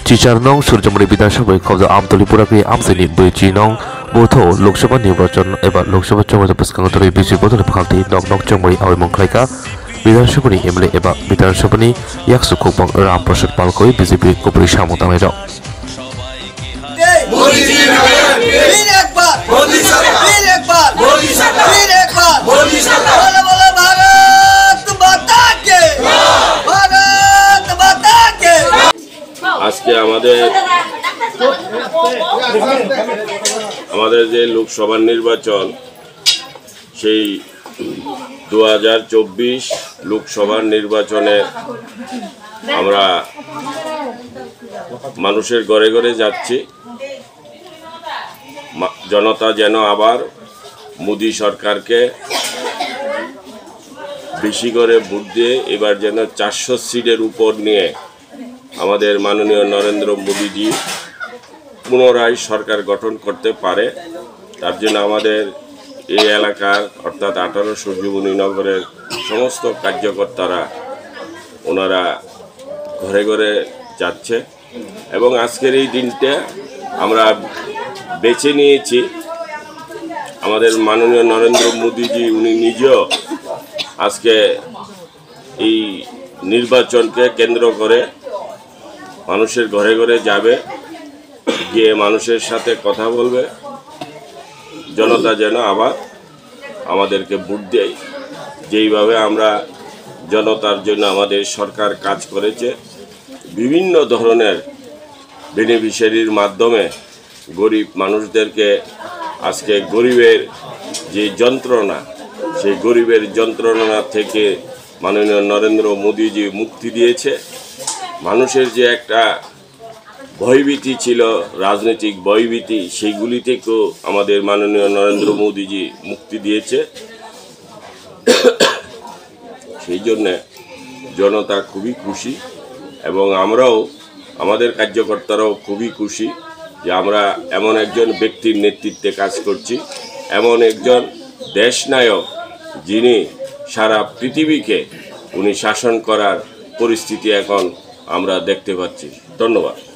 Cicar nong Surjamuri বিধানসভায় কবজা আমতলী পুরাকি আমসিনি বৈচি নং বৌথ লোকসভা নির্বাচন এবার লোকসভা চমতা পুষ্কাঙ্গতরি বিজয় বদল ফালতি নক নক চমরি আওয়ামং খাইকা বিধানসভানি এমএলএ এবা বিধানসভানি ইয়াকসু খুকবং রামপ্রসাদ পালকই বিজেপি উপরি সামো তানাই দাও আজকে আমাদের যে লোকসভা নির্বাচন সেই 2024 লোকসভা নির্বাচনে আমরা মানুষের ঘরে ঘরে যাচ্ছি। জনতা যেন আবার মোদি সরকারকে বেশি করে ভোট দিয়ে এবার যেন 400 সিটের উপর নিয়ে আমাদের মাননীয় নরেন্দ্র মোদীজি পুনরায় সরকার গঠন করতে পারে। তার জন্য আমাদের এই এলাকার অর্থাৎ 18 সূর্যমণি নগরের সমস্ত কার্যকর্তারা ওনারা ঘরে ঘরে যাচ্ছে এবং আজকের এই দিনটা আমরা বেছে নিয়েছি। আমাদের মাননীয় নরেন্দ্র মোদীজি উনি নিজেও আজকে এই নির্বাচনকে কেন্দ্র করে মানুষের ঘরে ঘরে যাবে, গিয়ে মানুষের সাথে কথা বলবে। জনতা যেন আবার আমাদেরকে ভোট দেয়। যেইভাবে আমরা জনতার জন্য আমাদের সরকার কাজ করেছে, বিভিন্ন ধরনের বেনিফিশিয়ারির মাধ্যমে গরিব মানুষদেরকে আজকে গরিবের যে যন্ত্রণা, সেই গরিবের যন্ত্রণা থেকে মাননীয় নরেন্দ্র মোদীজি মুক্তি দিয়েছে। মানুষের যে একটা ভয়ভীতি ছিল, রাজনৈতিক ভয়ভীতি, সেইগুলি থেকেও আমাদের মাননীয় নরেন্দ্র মোদীজি মুক্তি দিয়েছে। সেই জন্যে জনতা খুবই খুশি এবং আমরাও আমাদের কার্যকর্তারাও খুবই খুশি যে আমরা এমন একজন ব্যক্তির নেতৃত্বে কাজ করছি, এমন একজন দেশনায়ক যিনি সারা পৃথিবীকে উনি শাসন করার পরিস্থিতি এখন আমরা দেখতে পাচ্ছি। ধন্যবাদ।